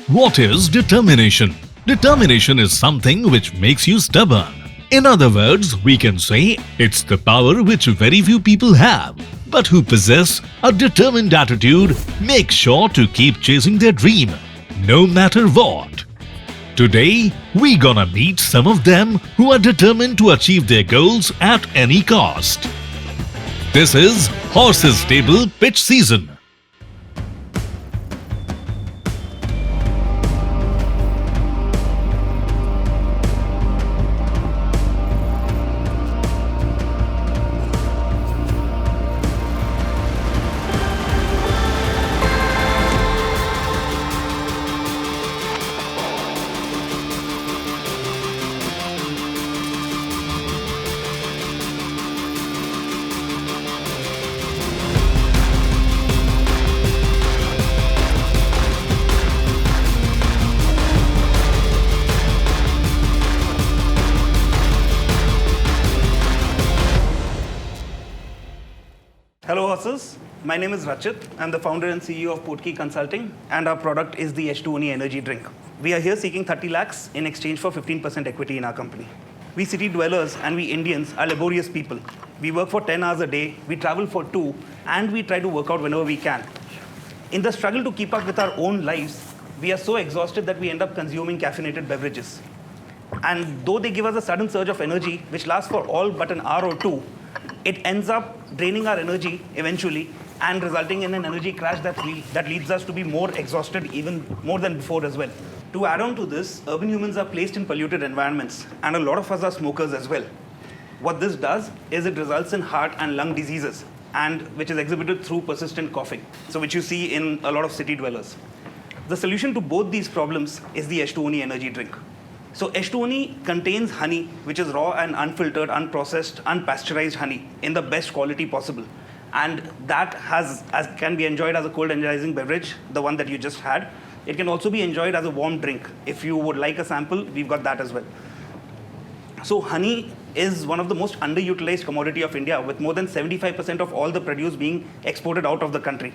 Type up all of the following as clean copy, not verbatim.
What is determination? Determination is something which makes you stubborn. In other words, we can say it's the power which very few people have, but who possess a determined attitude make sure to keep chasing their dream, no matter what. Today, we gonna meet some of them who are determined to achieve their goals at any cost. This is Horses Stable Pitch Season. Hello horses, my name is Rachit. I'm the founder and CEO of Portkey Consulting, and our product is the H2ONE energy drink. We are here seeking 30 lakhs in exchange for 15% equity in our company. We city dwellers and we Indians are laborious people. We work for 10 hours a day, we travel for 2, and we try to work out whenever we can. In the struggle to keep up with our own lives, we are so exhausted that we end up consuming caffeinated beverages. And though they give us a sudden surge of energy, which lasts for all but an hour or two, it ends up draining our energy eventually and resulting in an energy crash that leads us to be more exhausted even more than before as well. To add on to this, urban humans are placed in polluted environments and a lot of us are smokers as well. What this does is it results in heart and lung diseases, and which is exhibited through persistent coughing, so which you see in a lot of city dwellers. The solution to both these problems is the H2ONE energy drink. So H2ONE contains honey, which is raw and unfiltered, unprocessed, unpasteurized honey in the best quality possible. And that can be enjoyed as a cold energizing beverage, the one that you just had. It can also be enjoyed as a warm drink. If you would like a sample, we've got that as well. So honey is one of the most underutilized commodity of India, with more than 75% of all the produce being exported out of the country,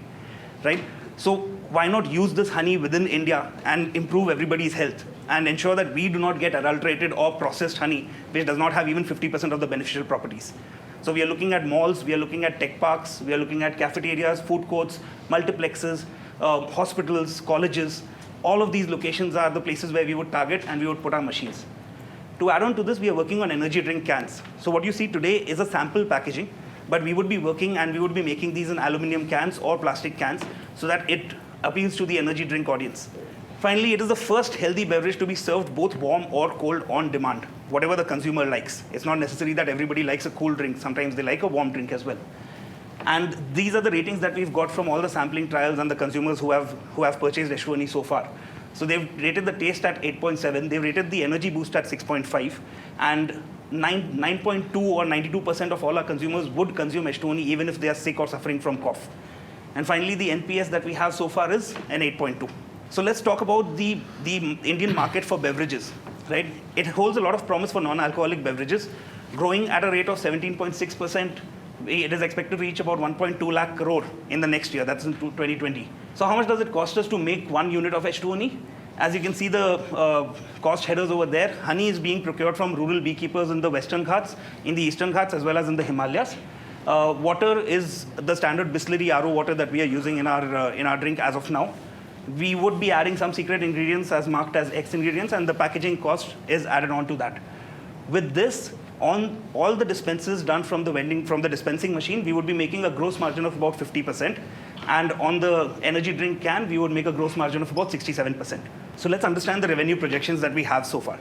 right? So why not use this honey within India and improve everybody's health and ensure that we do not get adulterated or processed honey, which does not have even 50% of the beneficial properties. So we are looking at malls, we are looking at tech parks, we are looking at cafeterias, food courts, multiplexes, hospitals, colleges. All of these locations are the places where we would target and we would put our machines. To add on to this, we are working on energy drink cans. So what you see today is a sample packaging, but we would be working and we would be making these in aluminum cans or plastic cans so that it appeals to the energy drink audience. Finally, it is the first healthy beverage to be served both warm or cold on demand, whatever the consumer likes. It's not necessary that everybody likes a cool drink. Sometimes they like a warm drink as well. And these are the ratings that we've got from all the sampling trials and the consumers who have purchased H2ONE so far. So they've rated the taste at 8.7, they've rated the energy boost at 6.5, and 9.2 or 92% of all our consumers would consume H2ONE even if they are sick or suffering from cough. And finally, the NPS that we have so far is an 8.2. So let's talk about the Indian market for beverages, right? It holds a lot of promise for non-alcoholic beverages, growing at a rate of 17.6%. It is expected to reach about 1.2 lakh crore in the next year, that's in 2020. So how much does it cost us to make 1 unit of H2ONE? As you can see the cost headers over there, honey is being procured from rural beekeepers in the Western Ghats, in the Eastern Ghats, as well as in the Himalayas. Water is the standard Bisleri RO water that we are using in our drink as of now. We would be adding some secret ingredients as marked as X ingredients, and the packaging cost is added on to that. With this, on all the dispenses done from the dispensing machine, we would be making a gross margin of about 50%. And on the energy drink can, we would make a gross margin of about 67%. So let's understand the revenue projections that we have so far.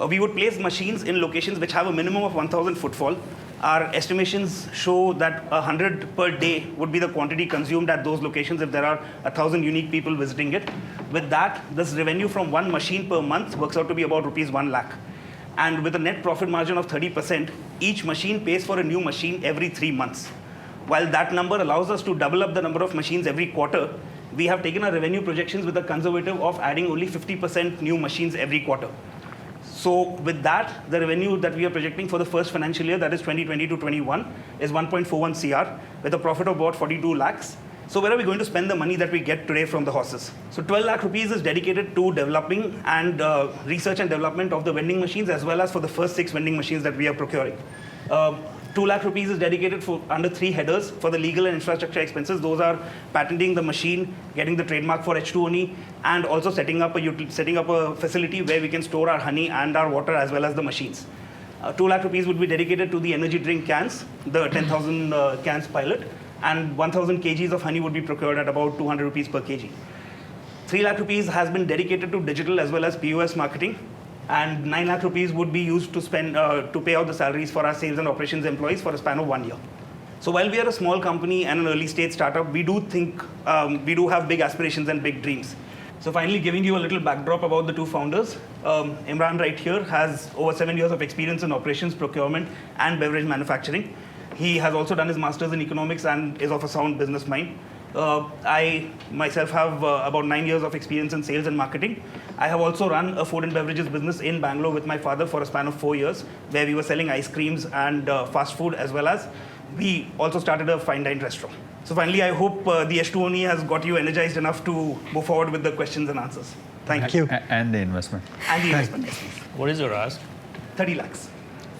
We would place machines in locations which have a minimum of 1,000 footfall. Our estimations show that 100 per day would be the quantity consumed at those locations if there are 1,000 unique people visiting it. With that, this revenue from one machine per month works out to be about rupees 1 lakh. And with a net profit margin of 30%, each machine pays for a new machine every 3 months. While that number allows us to double up the number of machines every quarter, we have taken our revenue projections with a conservative of adding only 50% new machines every quarter. So with that, the revenue that we are projecting for the first financial year, that is 2020 to 21, is 1.41 CR with a profit of about 42 lakhs. So where are we going to spend the money that we get today from the horses? So 12 lakh rupees is dedicated to developing and research and development of the vending machines, as well as for the first 6 vending machines that we are procuring. 2 lakh rupees is dedicated for under 3 headers for the legal and infrastructure expenses. Those are patenting the machine, getting the trademark for H2ONE, and also setting up a facility where we can store our honey and our water as well as the machines. 2 lakh rupees would be dedicated to the energy drink cans, the 10,000 cans pilot, and 1,000 kgs of honey would be procured at about 200 rupees per kg. 3 lakh rupees has been dedicated to digital as well as POS marketing, and 9 lakh rupees would be used to spend to pay out the salaries for our sales and operations employees for a span of 1 year. So while we are a small company and an early stage startup, we do have big aspirations and big dreams. So finally, giving you a little backdrop about the 2 founders, Imran right here has over 7 years of experience in operations, procurement, and beverage manufacturing. He has also done his master's in economics and is of a sound business mind. I myself have about 9 years of experience in sales and marketing. I have also run a food and beverages business in Bangalore with my father for a span of 4 years, where we were selling ice creams and fast food, as well as we also started a fine dine restaurant. So finally, I hope the H2ONE has got you energized enough to move forward with the questions and answers. Thank you. And the investment. And the investment, yes, please. What is your ask 30 lakhs,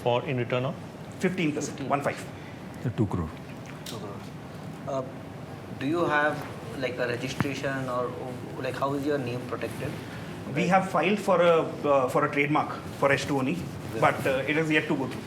for in return of? 15%, 1.5. 2 crore. Do you have like a registration or like how is your name protected? We have filed for a trademark for H2ONE, but it is yet to go through.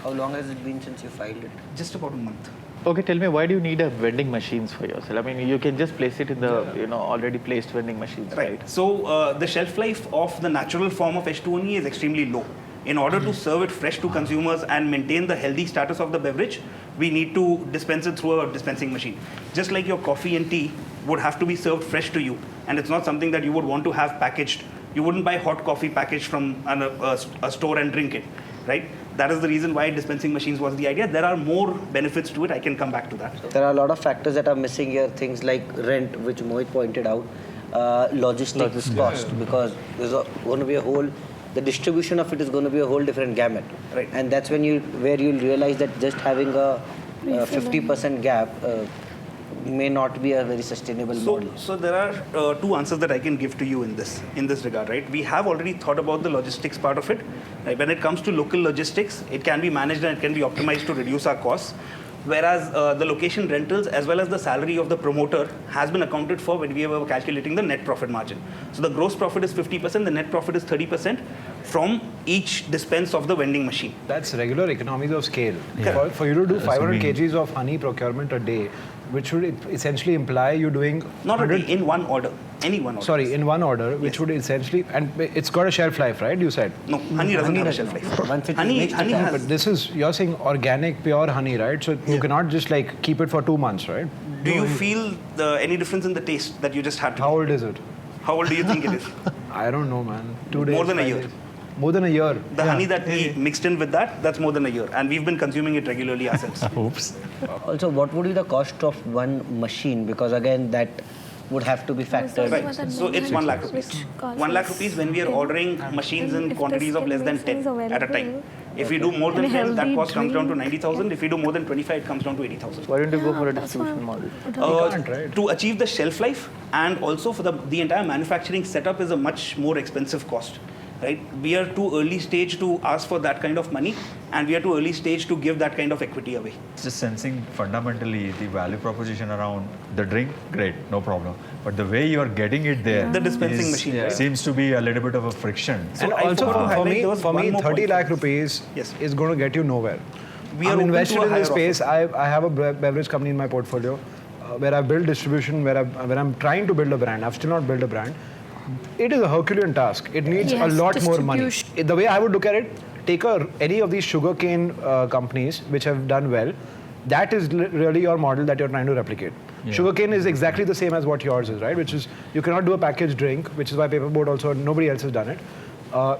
How long has it been since you filed it? Just about a month. Okay, tell me, why do you need a vending machines for yourself? I mean, you can just place it in the already placed vending machines, right? So the shelf life of the natural form of H2ONE is extremely low. In order to serve it fresh to consumers and maintain the healthy status of the beverage, we need to dispense it through a dispensing machine. Just like your coffee and tea would have to be served fresh to you, and it's not something that you would want to have packaged. You wouldn't buy hot coffee packaged from a store and drink it, right? That is the reason why dispensing machines was the idea. There are more benefits to it. I can come back to that. There are a lot of factors that are missing here, things like rent, which Mohit pointed out, logistics cost, because there's going to be a whole, the distribution of it is going to be a whole different gamut. Right. And that's when you'll realize that just having a 50% gap may not be a very sustainable model. So there are 2 answers that I can give to you in this regard, right? We have already thought about the logistics part of it. Right? When it comes to local logistics, it can be managed and it can be optimized to reduce our costs. Whereas the location rentals as well as the salary of the promoter has been accounted for when we were calculating the net profit margin. So the gross profit is 50%, the net profit is 30% from each dispense of the vending machine. That's regular economies of scale. For you to do 500 kgs of honey procurement a day, which would essentially imply you doing... Not a day, in one order. Any one order. Sorry, in one order, which would essentially... And it's got a shelf life, right, you said? No, honey doesn't have a shelf life. Once it is Honey mixed, has... But this is, you're saying organic, pure honey, right? So you cannot just like keep it for 2 months, right? Do you feel any difference in the taste that you just had? How old is it? How old do you think it is? I don't know, man. 2 days. More than a 5 year. days. More than a year. The honey that we mixed in with that's more than a year. And we've been consuming it regularly ourselves. Oops. Also, what would be the cost of one machine? Because again, that would have to be factored. Right. So it's 1 lakh rupees. 1 lakh rupees when we are ordering machines in quantities of less than 10 at a time. If we do more than 10, that cost comes down to 90,000. If we do more than 25, it comes down to 80,000. Why don't you go for a distribution model? To achieve the shelf life and also for the entire manufacturing setup is a much more expensive cost. Right? We are too early stage to ask for that kind of money, and we are too early stage to give that kind of equity away. Just sensing fundamentally the value proposition around the drink, great, no problem. But the way you are getting it there, The dispensing machine, right? seems to be a little bit of a friction. And I also forgot to for highlight, me, there was one more 30 point. lakh rupees Yes. is going to get you nowhere. We are I'm open to invested a in this higher space. I have a beverage company in my portfolio where I build distribution, where I'm trying to build a brand. I've still not built a brand. It is a Herculean task. It needs a lot more money. The way I would look at it, take any of these sugarcane companies which have done well. That is really your model that you're trying to replicate. Yeah. Sugarcane is exactly the same as what yours is, right? Which is, you cannot do a packaged drink, which is why Paperboard also, nobody else has done it.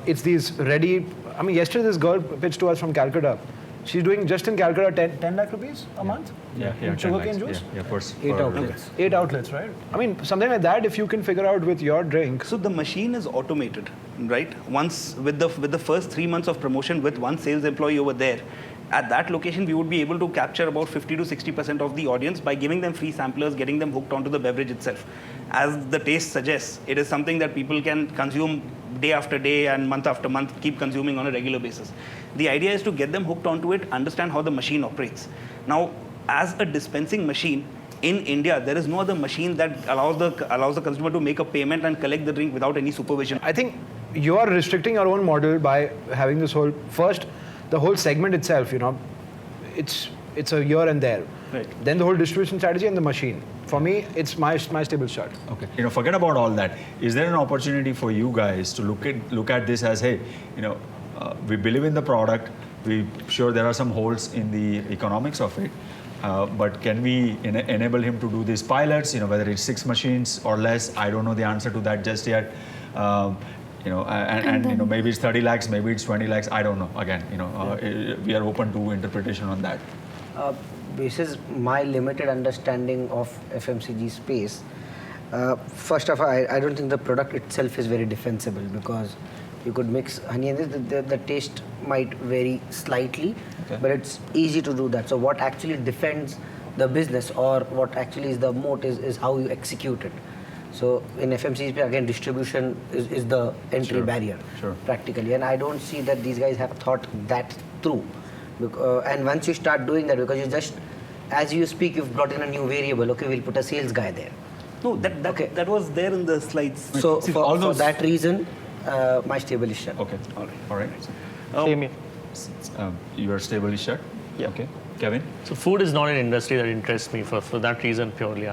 It's these ready, I mean, yesterday this girl pitched to us from Calcutta. She's doing just in Calcutta 10 lakh rupees a month? In sugarcane juice? Yeah, for 8 outlets. 8 outlets, right? I mean, something like that, if you can figure out with your drink. So the machine is automated, right? Once with the first 3 months of promotion with one sales employee over there, At that location, we would be able to capture about 50 to 60% of the audience by giving them free samplers, getting them hooked onto the beverage itself. As the taste suggests, it is something that people can consume day after day and month after month, keep consuming on a regular basis. The idea is to get them hooked onto it, understand how the machine operates. Now, as a dispensing machine, in India, there is no other machine that allows the consumer to make a payment and collect the drink without any supervision. I think you are restricting your own model by having this whole, first, the whole segment itself, it's a here and there. Right. Then the whole distribution strategy and the machine. For me, it's my stable shot. Okay. Forget about all that. Is there an opportunity for you guys to look at this as, hey, we believe in the product. We're sure there are some holes in the economics of it. But can we enable him to do these pilots? Whether it's 6 machines or less, I don't know the answer to that just yet. Maybe it's 30 lakhs, maybe it's 20 lakhs. I don't know. Again, we are open to interpretation on that. This is my limited understanding of FMCG space. First of all, I don't think the product itself is very defensible because you could mix honey and the taste might vary slightly, but it's easy to do that. So what actually defends the business or what actually is the moat is how you execute it. So in FMCG, again, distribution is the entry barrier, practically. And I don't see that these guys have thought that through. And once you start doing that, because you just, as you speak, you've brought in a new variable. Okay, we'll put a sales guy there. No, that was there in the slides. So for that reason, my stable is shut. Okay. All right. Same here. Your stable is shut? Yeah. Okay. Kevin? So food is not an industry that interests me. For that reason, purely,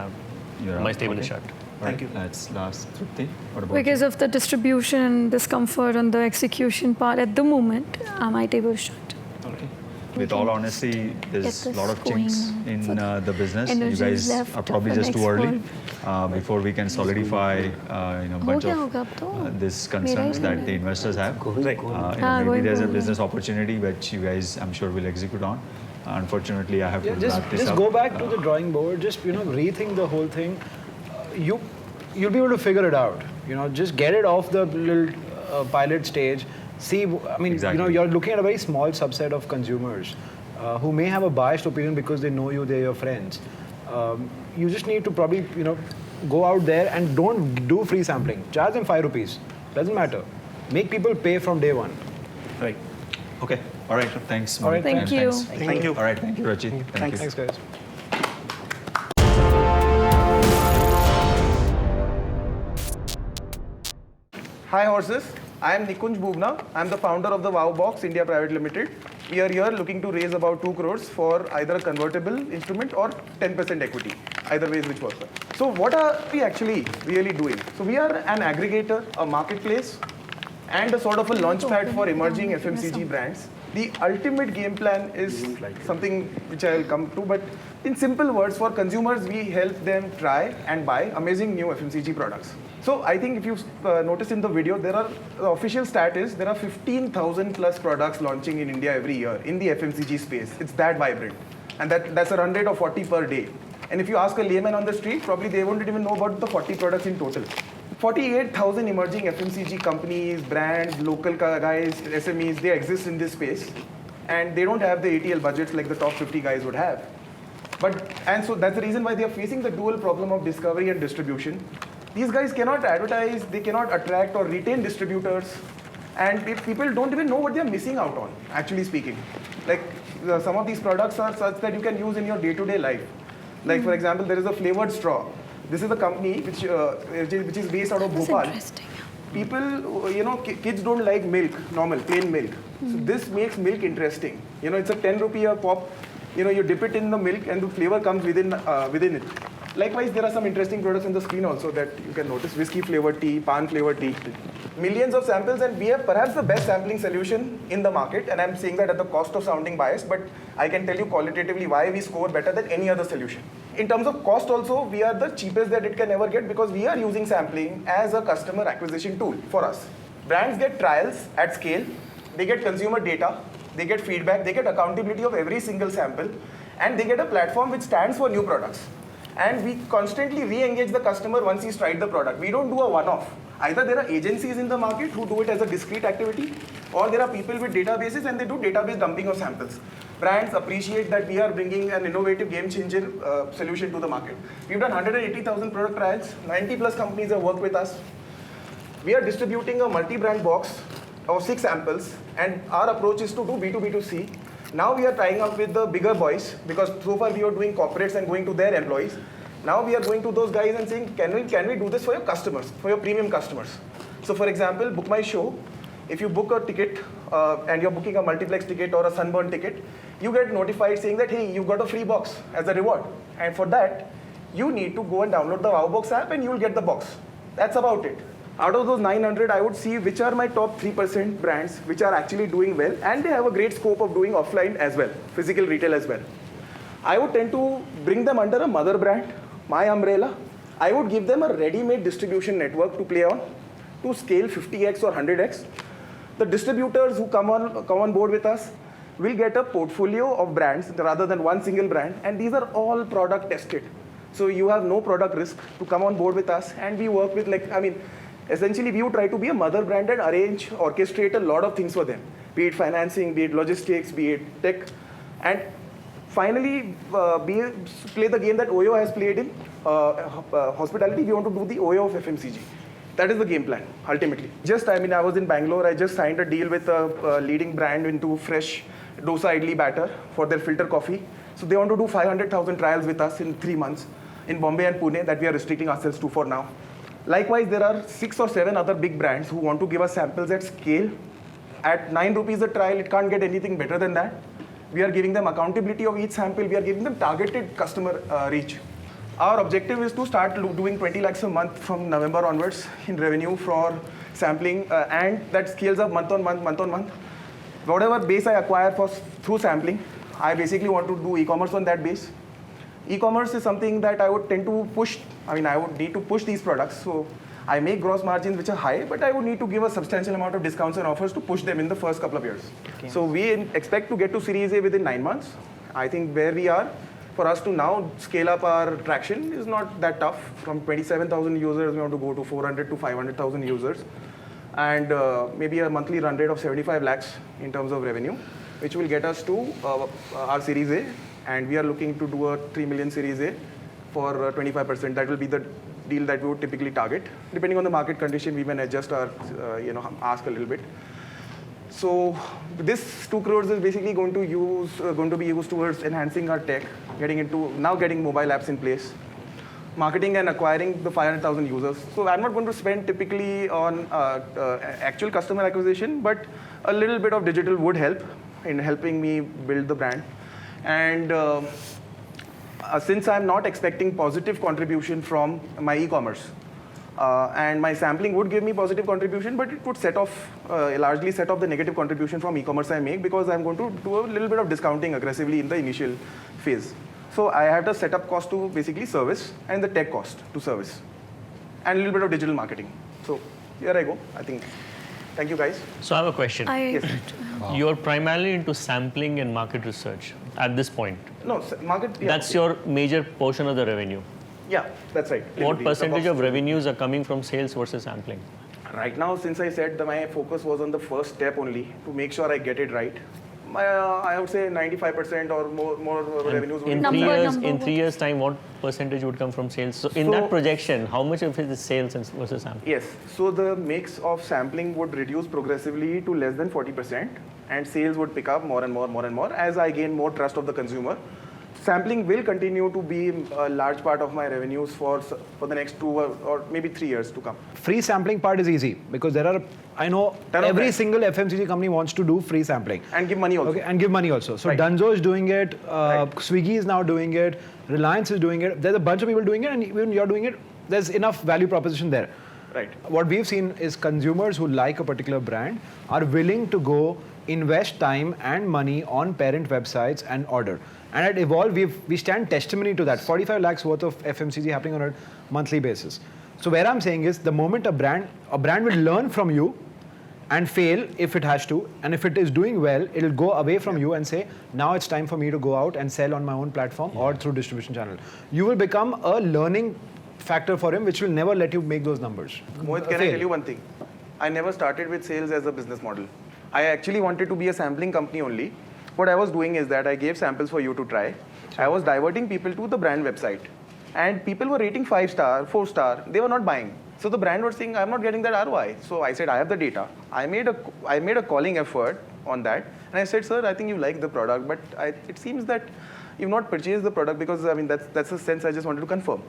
my stable is shut. Thank you. That's last. Trupti, what about Because you? of the distribution, discomfort, and the execution part at the moment, my table is shut. Okay. With all honesty, there's a lot of chinks in the business. You energies guys left are probably for just too next early before we can solidify bunch of these concerns that the investors have. Maybe there's a business opportunity which you guys, I'm sure, will execute on. Unfortunately, I have to wrap this just up. go back to the drawing board. Just rethink the whole thing. You'll be able to figure it out. Just get it off the little pilot stage. See, Exactly. you're looking at a very small subset of consumers who may have a biased opinion because they know you, they're your friends. You just need to probably, go out there and don't do free sampling. Charge them 5 rupees. Doesn't matter. Make people pay from day one. Right. Okay. All right. Thanks. All right. Maulik. Thank you. Thanks. Thank you. All right. Thank you, Rachit. Thank you. Thanks, guys. Hi horses, I am Nikunj Bhuvna. I am the founder of the Wow Box India Private Limited. We are here looking to raise about 2 crores for either a convertible instrument or 10% equity, either ways which works. So what are we actually really doing? So we are an aggregator, a marketplace, and a sort of a launchpad for emerging FMCG brands. The ultimate game plan is something which I will come to, but in simple words, for consumers, we help them try and buy amazing new FMCG products. So I think if you notice in the video, the official stat is there are 15,000 plus products launching in India every year in the FMCG space. It's that vibrant. And that's a run rate of 40 per day. And if you ask a layman on the street, probably they won't even know about the 40 products in total. 48,000 emerging FMCG companies, brands, local guys, SMEs, they exist in this space. And they don't have the ATL budgets like the top 50 guys would have. And so that's the reason why they are facing the dual problem of discovery and distribution. These guys cannot advertise, they cannot attract or retain distributors, and people don't even know what they're missing out on, actually speaking. Like some of these products are such that you can use in your day-to-day life. Like for example, there is a flavored straw. This is a company which is based out of Bhopal. Interesting. People, kids don't like milk, normal, plain milk. So this makes milk interesting. It's a 10 rupee a pop. You dip it in the milk and the flavor comes within it. Likewise, there are some interesting products on the screen also that you can notice. Whiskey flavored tea, pan flavored tea. Millions of samples, and we have perhaps the best sampling solution in the market. And I'm saying that at the cost of sounding biased, but I can tell you qualitatively why we score better than any other solution. In terms of cost also, we are the cheapest that it can ever get because we are using sampling as a customer acquisition tool for us. Brands get trials at scale, they get consumer data, they get feedback, they get accountability of every single sample, and they get a platform which stands for new products. And we constantly re-engage the customer once he's tried the product. We don't do a one-off. Either there are agencies in the market who do it as a discrete activity, or there are people with databases and they do database dumping of samples. brands appreciate that we are bringing an innovative game changer solution to the market. We've done 180,000 product trials, 90 plus companies have worked with us. We are distributing a multi-brand box of 6 samples, and our approach is to do B2B2C. Now we are tying up with the bigger boys, because so far we were doing corporates and going to their employees. Now we are going to those guys and saying, can we do this for your customers, for your premium customers? So for example, Book My Show, if you book a ticket and you're booking a multiplex ticket or a Sunburn ticket, you get notified saying that, hey, you got a free box as a reward. And for that, you need to go and download the WowBox app and you will get the box. That's about it. Out of those 900, I would see which are my top 3% brands which are actually doing well, and they have a great scope of doing offline as well, physical retail as well. I would tend to bring them under a mother brand, my umbrella. I would give them a ready-made distribution network to play on, to scale 50x or 100x. The distributors who come on board with us will get a portfolio of brands rather than one single brand, and these are all product tested. So you have no product risk to come on board with us, and we work with essentially, we would try to be a mother brand and orchestrate a lot of things for them, be it financing, be it logistics, be it tech. And finally, play the game that OYO has played in hospitality. We want to do the OYO of FMCG. That is the game plan, ultimately. I was in Bangalore. I just signed a deal with a leading brand into fresh dosa idli batter for their filter coffee. So they want to do 500,000 trials with us in 3 months in Bombay and Pune that we are restricting ourselves to for now. Likewise, there are 6 or 7 other big brands who want to give us samples at scale. At 9 rupees a trial, it can't get anything better than that. We are giving them accountability of each sample. We are giving them targeted customer reach. Our objective is to start doing 20 lakhs a month from November onwards in revenue for sampling, and that scales up month on month. Whatever base I acquire through sampling, I basically want to do e-commerce on that base. E-commerce is something that I would tend to push. I would need to push these products. So I make gross margins which are high, but I would need to give a substantial amount of discounts and offers to push them in the first couple of years. Okay. So we expect to get to Series A within 9 months. I think where we are, for us to now scale up our traction is not that tough. From 27,000 users, we want to go to 400 to 500,000 users. And maybe a monthly run rate of 75 lakhs in terms of revenue, which will get us to our Series A. And we are looking to do a 3 million Series A for 25%. That will be the deal that we would typically target. Depending on the market condition, we may adjust our, ask a little bit. So this 2 crores is basically going to be used towards enhancing our tech, getting mobile apps in place, marketing and acquiring the 500,000 users. So I'm not going to spend typically on actual customer acquisition, but a little bit of digital would help in helping me build the brand. And since I'm not expecting positive contribution from my e-commerce, and my sampling would give me positive contribution, but it would largely set off the negative contribution from e-commerce I make, because I'm going to do a little bit of discounting aggressively in the initial phase. So I have the setup cost to basically service and the tech cost to service, and a little bit of digital marketing. So here I go, I think. Thank you, guys. So I have a question. Yes. You're primarily into sampling and market research at this point. No, market. Yeah, That's your major portion of the revenue. Yeah, that's right. What percentage of revenues are coming from sales versus sampling? Right now, since I said that my focus was on the first step only, to make sure I get it right, I would say 95% or more revenues would in 3 years' time, what percentage would come from sales? So in that projection, how much of it is sales versus sampling? Yes. So the mix of sampling would reduce progressively to less than 40%, and sales would pick up more and more as I gain more trust of the consumer. Sampling will continue to be a large part of my revenues for the next 2 or maybe 3 years to come. Free sampling part is easy, because I know every single FMCG company wants to do free sampling. And give money also. Okay, and give money also. So right. Dunzo is doing it, Swiggy is now doing it, Reliance is doing it. There's a bunch of people doing it, and even you're doing it. There's enough value proposition there. Right. What we've seen is consumers who like a particular brand are willing to go invest time and money on parent websites and order. And at Evolve, we stand testimony to that. 45 lakhs worth of FMCG happening on a monthly basis. So where I'm saying is, the moment a brand will learn from you and fail if it has to, and if it is doing well, it'll go away from you and say, now it's time for me to go out and sell on my own platform or through distribution channel. You will become a learning factor for him, which will never let you make those numbers. Mohit, can I tell you one thing? I never started with sales as a business model. I actually wanted to be a sampling company only. what I was doing is that I gave samples for you to try. I was diverting people to the brand website. And people were rating 5-star, 4-star. They were not buying. So the brand was saying, I'm not getting that ROI. So I said, I have the data. I made a calling effort on that. And I said, sir, I think you like the product, but it seems that you've not purchased the product because, I mean, that's the sense I just wanted to confirm.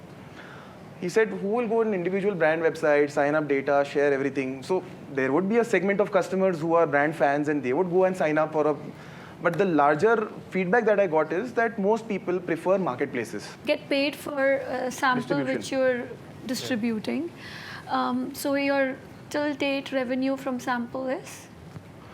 He said, who will go on an individual brand website, sign up data, share everything? So there would be a segment of customers who are brand fans and they would go and sign up for a... But the larger feedback that I got is that most people prefer marketplaces. Get paid for a sample which you're distributing. So your till date revenue from sample is?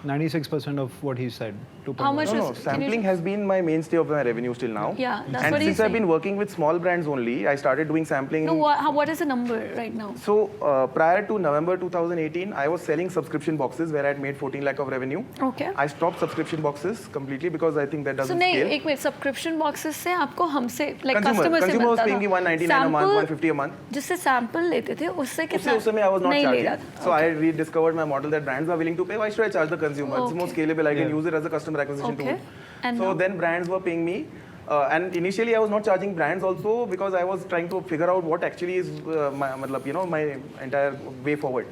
96% of what he said. How much No, sampling has been my mainstay of my revenue till now. Yeah, that's and what he's since I've been working with small brands only, I started doing sampling. No, what is the number right now? So prior to November 2018, I was selling subscription boxes where I had made 14 lakh of revenue. Okay. I stopped subscription boxes completely because I think that doesn't So नहीं, scale. एक minute subscription boxes से आपको हमसे like Consumer customer से was मिलता paying me था. 199 a month, 150 a month. जिससे sample लेते थे उससे कितना? उस समय I was not नहीं ले charging. रहा था. So I rediscovered my model that brands are willing to pay. Why should I charge the consumer? It's more scalable. I can use it as a customer acquisition tool. And So now? then brands were paying me. And initially I was not charging brands also because I was trying to figure out what actually is my entire way forward.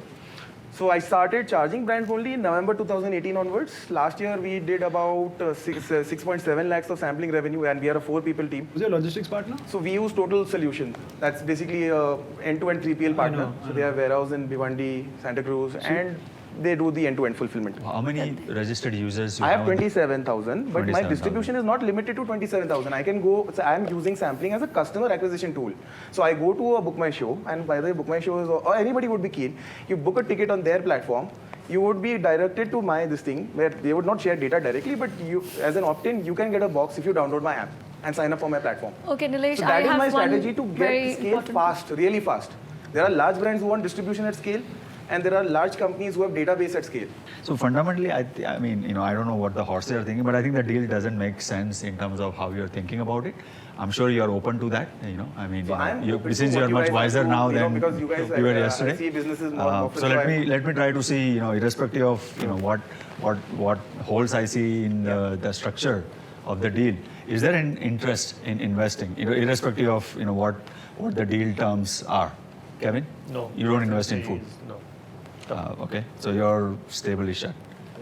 So I started charging brands only in November 2018 onwards. Last year we did about 6.7 lakhs of sampling revenue and we are a 4-people team. Who's your logistics partner? So we use Total Solution. That's basically a end-to-end 3PL partner. So they have warehouse in Bhiwandi, Santa Cruz, and they do the end-to-end fulfillment. How many registered users you I have on the- 27,000, but my 27,000. distribution is not limited to 27,000. I can go, so I am using sampling as a customer acquisition tool. So I go to a Book My Show, and by the way, Book My Show is, or anybody would be keen. You book a ticket on their platform, you would be directed to this thing, where they would not share data directly, but you, as an opt-in, you can get a box if you download my app and sign up for my platform. Okay, Nilesh, So I that is have my one strategy to very get scale important- fast, really fast. There are large brands who want distribution at scale, and there are large companies who have database at scale. So fundamentally, I mean, I don't know what the horses are thinking, but I think the deal doesn't make sense in terms of how you're thinking about it. I'm sure you're open to that, I mean, So I'm open to since what you're you much guys wiser do, now than because you guys, you were I yesterday. see businesses more So let me try to see, irrespective of, what holes I see in the structure of the deal. Is there an interest in investing, irrespective of, what the deal terms are? Kevin? No. You don't invest in food? No. Okay, so your stable is shut.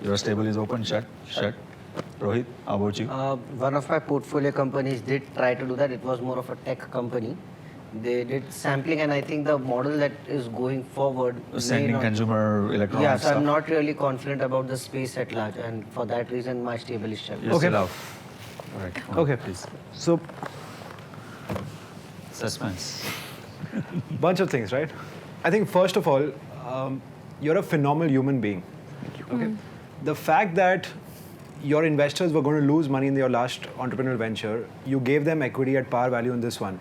Your stable is open, shut. Rohit, how about you? One of my portfolio companies did try to do that. It was more of a tech company. They did sampling, and I think the model that is going forward may Sending not- consumer electronics Yeah, so stuff. I'm not really confident about the space at large, and for that reason, my stable is shut. You're Okay. still out. All right. Okay, please. So, Suspense. bunch of things, right? I think first of all, you're a phenomenal human being. Okay. The fact that your investors were going to lose money in your last entrepreneurial venture, you gave them equity at par value in this one.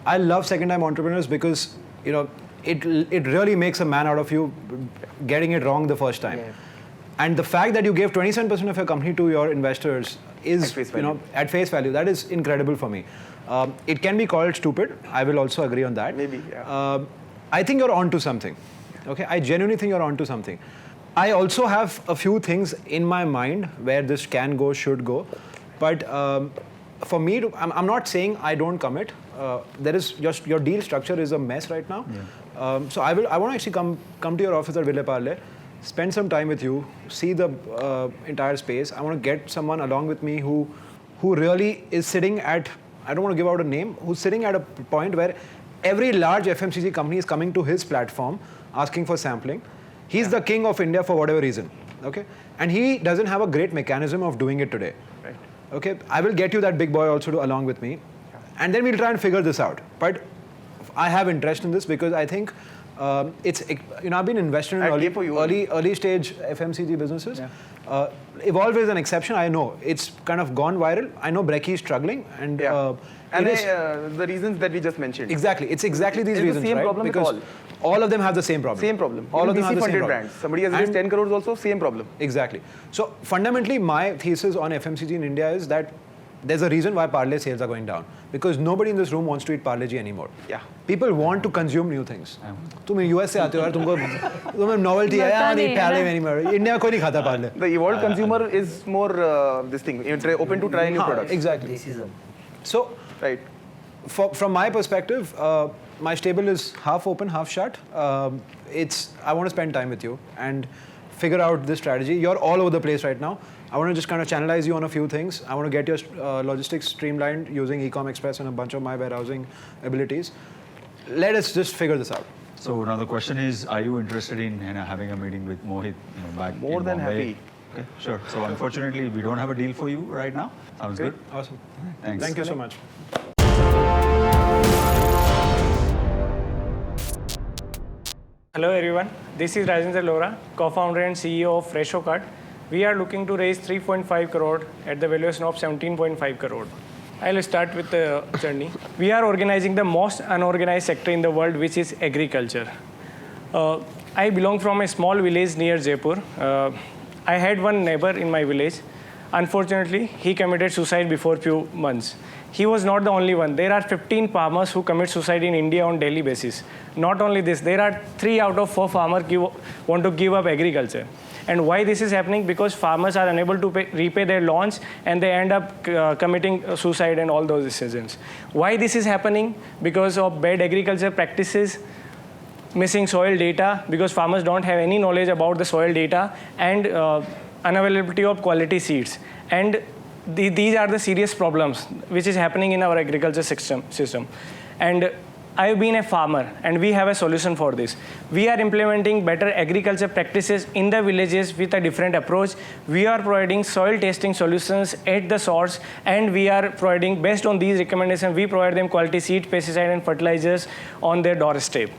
I love second-time entrepreneurs because it really makes a man out of you getting it wrong the first time. Yeah. And the fact that you gave 27% of your company to your investors is, At face value. at face value. That is incredible for me. It can be called stupid. I will also agree on that. Maybe, yeah. I think you're onto something. Okay, I genuinely think you're onto something. I also have a few things in my mind where this can go, should go, but for me, I'm not saying I don't commit. There is just your deal structure is a mess right now. Yeah. So I want to actually come to your office at Ville Parle, spend some time with you, see the entire space. I want to get someone along with me who really is sitting at, I don't want to give out a name, who's sitting at a point where every large FMCG company is coming to his platform asking for sampling. He's the king of India for whatever reason, okay? And he doesn't have a great mechanism of doing it today. Right. Okay, I will get you that big boy also along with me, and then we'll try and figure this out. But I have interest in this because I think it's, I've been invested in early stage FMCG businesses. Yeah. Evolve is an exception. I know it's kind of gone viral. I know Brekkie is struggling, and the reasons that we just mentioned. Exactly, it's exactly these It's the reasons, same right? problem with Because all of them have the same problem. Same problem. All of them Even have the same VC-funded problem. brands. Somebody has raised 10 crores also, same problem. Exactly. So fundamentally, my thesis on FMCG in India is that there's a reason why Parle sales are going down. Because nobody in this room wants to eat Parle G anymore. Yeah. People want to consume new things. तुम US से आते हो यार, तुम्हें novelty है यार, नहीं Parle anymore. India कोई नहीं खाता Parle. The evolved consumer is more this thing, open to try new products. Exactly. So, Right. from my perspective, my stable is half open, half shut. I want to spend time with you and figure out this strategy. You're all over the place right now. I want to just kind of channelize you on a few things. I want to get your logistics streamlined using Ecom Express and a bunch of my warehousing abilities. Let us just figure this out. So now the question is, are you interested in having a meeting with Mohit back More in than Bombay? happy. Okay, sure. So unfortunately, we don't have a deal for you right now. Sounds good. Awesome. Thanks. Thank you so much. Hello everyone, this is Rajendra Lora, co-founder and CEO of FreshoCart. We are looking to raise 3.5 crore at the valuation of 17.5 crore. I'll start with the journey. We are organizing the most unorganized sector in the world, which is agriculture. I belong from a small village near Jaipur. I had one neighbor in my village. Unfortunately, he committed suicide before few months. He was not the only one. There are 15 farmers who commit suicide in India on daily basis. Not only this, there are 3 out of 4 farmers want to give up agriculture. And why this is happening? Because farmers are unable to repay their loans and they end up committing suicide and all those decisions. Why this is happening? Because of bad agriculture practices, missing soil data, because farmers don't have any knowledge about the soil data, and unavailability of quality seeds. And these are the serious problems which is happening in our agriculture system. And I've been a farmer and we have a solution for this. We are implementing better agriculture practices in the villages with a different approach. We are providing soil testing solutions at the source, and we are providing, based on these recommendations, we provide them quality seed, pesticide and fertilizers on their doorstep.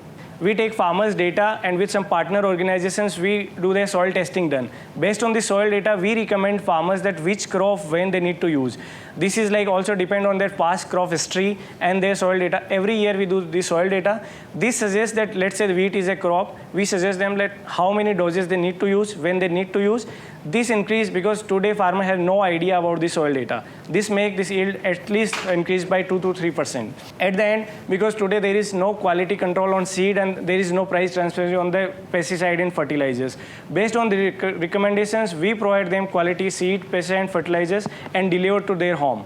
We take farmers' data and with some partner organizations, we do their soil testing done. Based on the soil data, we recommend farmers that which crop, when they need to use. This is like also depend on their past crop history and their soil data. Every year we do the soil data. This suggests that, let's say wheat is a crop, we suggest them that how many doses they need to use, when they need to use. This increase because today farmer has no idea about the soil data. This make this yield at least increase by 2 to 3%. At the end, because today there is no quality control on seed and there is no price transparency on the pesticide and fertilizers. Based on the recommendations, we provide them quality seed, pesticide and fertilizers and deliver to their home.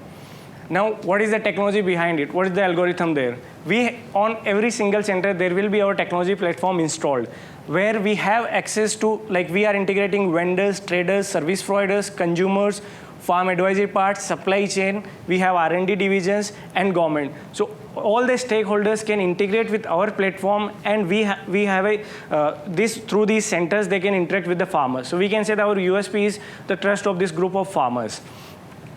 Now, what is the technology behind it? What is the algorithm there? On every single center, there will be our technology platform installed, where we have access to, like we are integrating vendors, traders, service providers, consumers, farm advisory parts, supply chain, we have R&D divisions, and government. So all the stakeholders can integrate with our platform, and we have through these centers, they can interact with the farmers. So we can say that our USP is the trust of this group of farmers.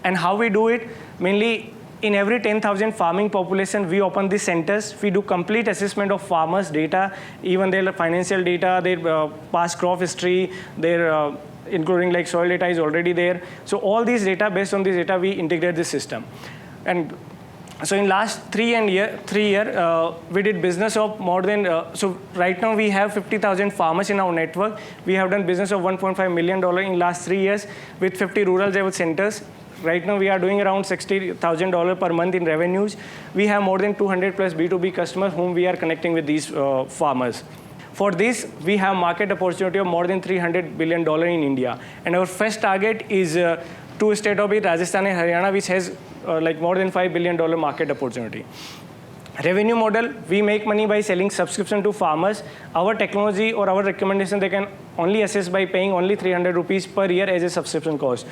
And how we do it? Mainly, in every 10,000 farming population, we open these centers. We do complete assessment of farmers' data, even their financial data, their past crop history, their including like soil data is already there. So all these data, based on this data, we integrate this system. And so in last 3 years, we did business of more than, so right now we have 50,000 farmers in our network. We have done business of $1.5 million in last 3 years with 50 rural level centers. Right now, we are doing around $60,000 per month in revenues. We have more than 200 plus B2B customers whom we are connecting with these farmers. For this, we have market opportunity of more than $300 billion in India. And our first target is 2 states of it, Rajasthan and Haryana, which has like more than $5 billion market opportunity. Revenue model, we make money by selling subscription to farmers. Our technology or our recommendation, they can only assess by paying only 300 rupees per year as a subscription cost.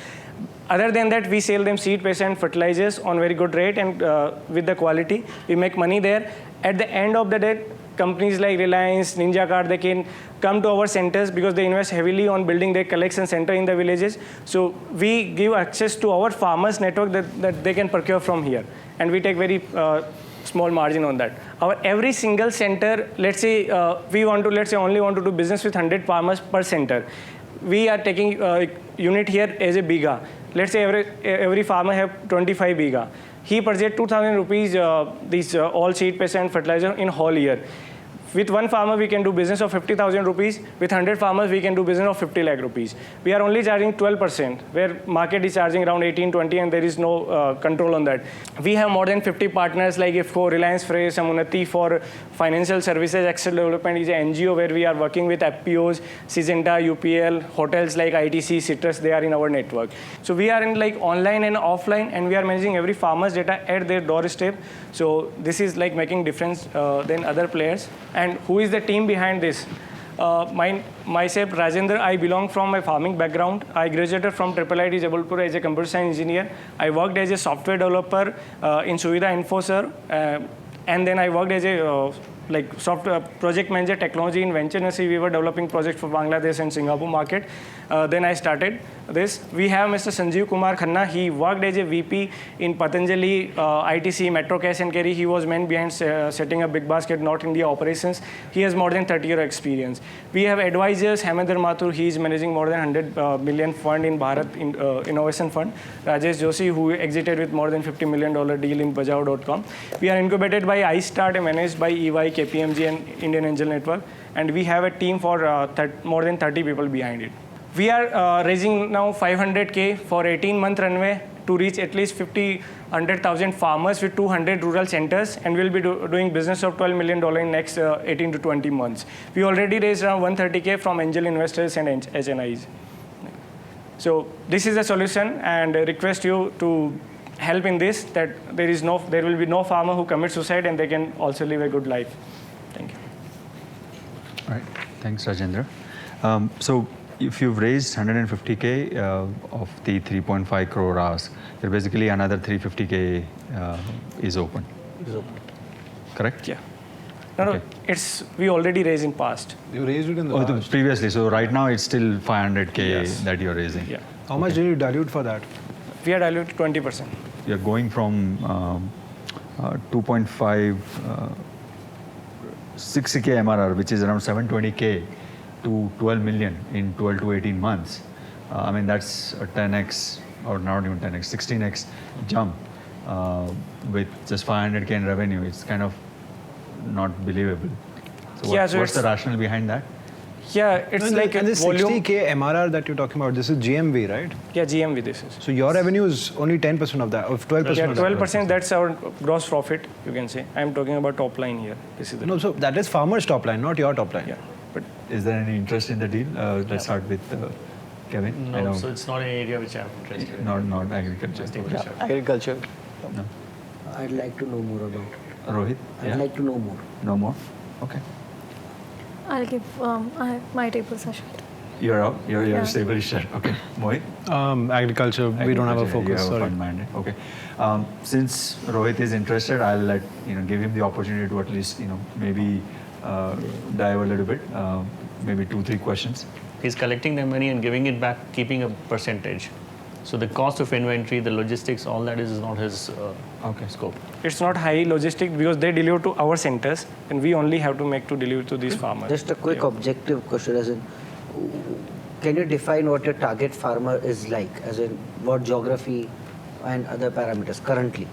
Other than that, we sell them seed, pesticide, and fertilizers on very good rate and with the quality. We make money there. At the end of the day, companies like Reliance, NinjaCart, they can come to our centers because they invest heavily on building their collection center in the villages. So we give access to our farmers network that they can procure from here. And we take very small margin on that. Our every single center, let's say only want to do business with 100 farmers per center. We are taking unit here as a biga. Let's say every farmer have 25 biga. He purchased 2,000 rupees these all seed, pesticide and fertilizer in whole year. with one farmer, we can do business of 50,000 rupees. With 100 farmers, we can do business of 50 lakh rupees. We are only charging 12%, where market is charging around 18, 20, and there is no control on that. We have more than 50 partners like IFCO, Reliance Fresh, Sammunati for financial services. Excel Development is an NGO where we are working with FPOs, Syngenta, UPL, hotels like ITC, Citrus, they are in our network. So we are in like online and offline, and we are managing every farmer's data at their doorstep. So this is like making difference than other players. And who is the team behind this? Myself, Rajendra, I belong from a farming background. I graduated from IIIT Jabalpur as a computer science engineer. I worked as a software developer in Suvidha InfoServe. And then I worked as a software project manager technology in Venture Nursery. We were developing projects for Bangladesh and Singapore market. Then I started this. We have Mr. Sanjeev Kumar Khanna. He worked as a VP in Patanjali, ITC, Metro Cash and Carry. He was man behind setting up Big Basket North India operations. He has more than 30 years experience. We have advisors, Hemendra Mathur. He is managing more than 100 million fund in Bharat Innovation Fund. Rajesh Joshi, who exited with more than $50 million deal in Bajao.com. We are incubated by iStart and managed by EY, KPMG and Indian Angel Network. And we have a team for more than 30 people behind it. We are raising now 500K for 18-month runway to reach at least 100,000 farmers with 200 rural centers, and we'll be doing business of $12 million in next 18 to 20 months. We already raised around 130K from angel investors and HNIs. So this is the solution, and I request you to help in this, that there will be no farmer who commits suicide, and they can also live a good life. Thank you. All right. Thanks, Rajendra. So if you've raised 150K of the 3.5 crore ask, there basically another 350K is open. Correct? Yeah. No, we already raised in past. You raised it in the past. Previously. So right now it's still 500K Yes. that you're raising. Yeah. How much did you dilute for that? We are diluted 20%. You're going from 2.5, 60K MRR, which is around 720K, to 12 million in 12 to 18 months. I mean, that's a 10x, or not even 10x, 16x jump with just 500K in revenue. It's kind of not believable. So, what's the rationale behind that? Yeah, it's like and a this volume. 60K MRR that you're talking about, this is GMV, right? Yeah, GMV this is. So your revenue is only 10% of that, of 12% Yeah, of that. 12%, that's our gross profit, you can say. I'm talking about top line here. This is the No, so that is farmer's top line, not your top line. Yeah. But Is there any interest in the deal? Let's start with Kevin. I No, know so it's not an area which I'm interested in. not agriculture. Okay. Agriculture. No. I'd like to know more about it. Rohit? I'd like to know more. No more? Okay. I'll give my table session. You're out? You're Yeah. stable share. Okay. Mohit? Agriculture, we don't have a Agriculture, you focus, have a sorry. fund mandate. Okay. Since Rohit is interested, I'll give him the opportunity to at least maybe dive a little bit, maybe 2-3 questions. He's collecting the money and giving it back, keeping a percentage. So the cost of inventory, the logistics, all that is not his scope. it's not high logistic because they deliver to our centers, and we only have to make to deliver to these farmers. Just a quick objective question, as in, can you define what your target farmer is like, as in what geography and other parameters currently?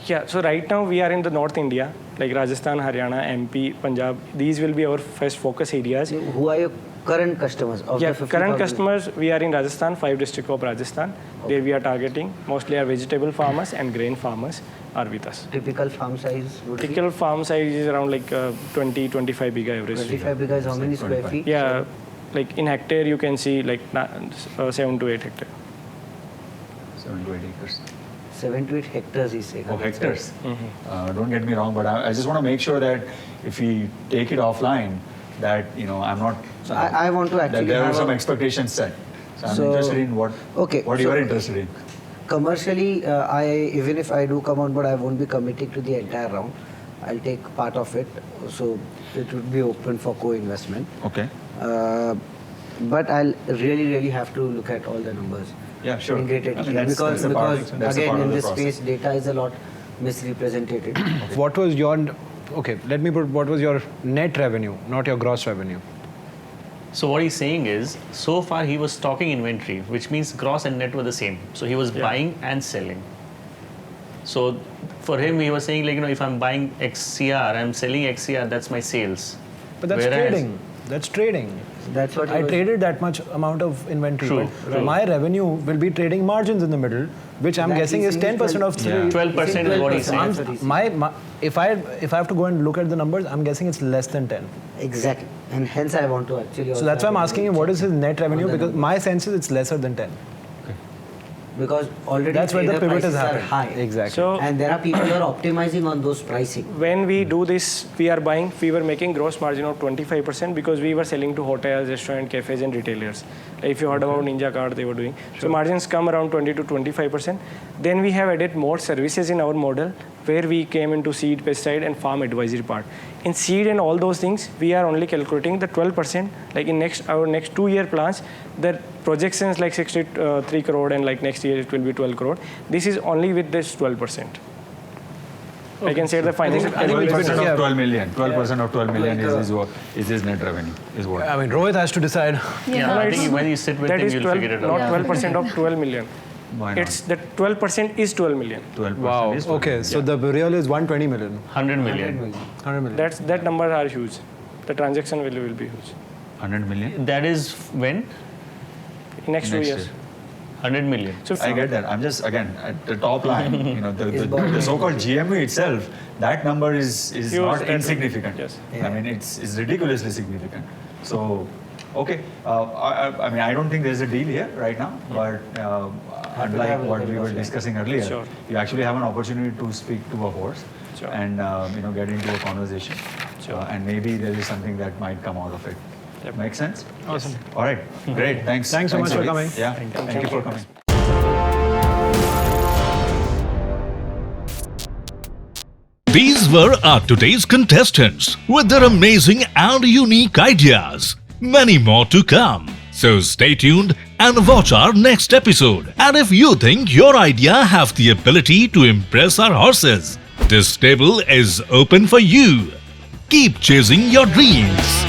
Yeah, so right now we are in the North India, like Rajasthan, Haryana, MP, Punjab. These will be our first focus areas. Who are your current customers of Yeah, the 50,000? current customers, we are in Rajasthan, 5 districts of Rajasthan. There we are targeting mostly our vegetable farmers and grain farmers are with us. Typical farm size would be? Typical farm size is around like 20, 25 bigga average. 25 because how many square 25. feet? Yeah, like in hectare you can see like 7 to 8 hectare. 7 to 8 acres. 7 to 8 hectares, he said. Oh, hectares. Don't get me wrong, but I just want to make sure that if we take it offline, that I'm not. So I want to actually that there are have some a- expectations set. So I'm So- interested in what. Okay, What so- you are interested in. Commercially, even if I do come on board, I won't be committing to the entire round. I'll take part of it, so it would be open for co-investment. Okay. But I'll really have to look at all the numbers. Yeah, sure. In greater I mean, detail, that's a part- because that's a again part of in the this process. space, data is a lot misrepresented. What was your, okay, let me put, what was your net revenue, not your gross revenue? So what he's saying is, so far he was stocking inventory, which means gross and net were the same. So he was buying and selling. So for him, he was saying like, if I'm buying XCR, I'm selling XCR, that's my sales. But that's Whereas- trading. That's trading. That's what I traded that much amount of inventory. True, but right. My revenue will be trading margins in the middle, which I'm That guessing is is 10% of three. Yeah. 12% is what he's saying. If I have to go and look at the numbers, I'm guessing it's less than 10. Exactly. And hence I want to actually. So that's why I'm asking him what is his net revenue, because my sense is it's lesser than 10. Because already That's where the trader pivot has prices are happened. high. Exactly. So And there are people who are optimizing on those pricing. when we do this, we were making gross margin of 25% because we were selling to hotels, restaurant, cafes, and retailers. If you heard about Ninja Card, they were doing. So margins come around 20 to 25%. Then we have added more services in our model where we came into seed, pesticide, and farm advisory part. In seed and all those things, we are only calculating the 12%. Like in our next 2-year plans, the projections like 63 crore and like next year it will be 12 crore. This is only with this 12%. I can say the financial. I think it's 12% better, yeah. of 12 million. 12% of 12 million is his net revenue. Is what? I mean, Rohit has to decide. Yeah, I think when you sit with That him, is you'll 12, figure it not out. 12% of 12 million. Why not? It's that 12% is 12 million. 12% Wow. is 12 Okay, million. so the real is 120 million. 100 million. 100 million. That numbers are huge. The transaction value will be huge. 100 million. That is when? Next 2 Next years. year. 100 million. So I get that. I'm just again at the top line. Is The so-called GMV itself, that number is Huge, not that- insignificant. yes. I mean, it's ridiculously significant. So, okay. I mean, I don't think there's a deal here right now, but unlike what we were discussing earlier, Sure. you actually have an opportunity to speak to a horse Sure. and get into a conversation, Sure. and maybe there is something that might come out of it. Yep. Make sense? Awesome. All right. Great. Thanks. Thanks so much for Rohit. coming. Yeah. Thank you for coming. These were our today's contestants with their amazing and unique ideas. Many more to come. So stay tuned and watch our next episode. And if you think your idea have the ability to impress our horses, this table is open for you. Keep chasing your dreams.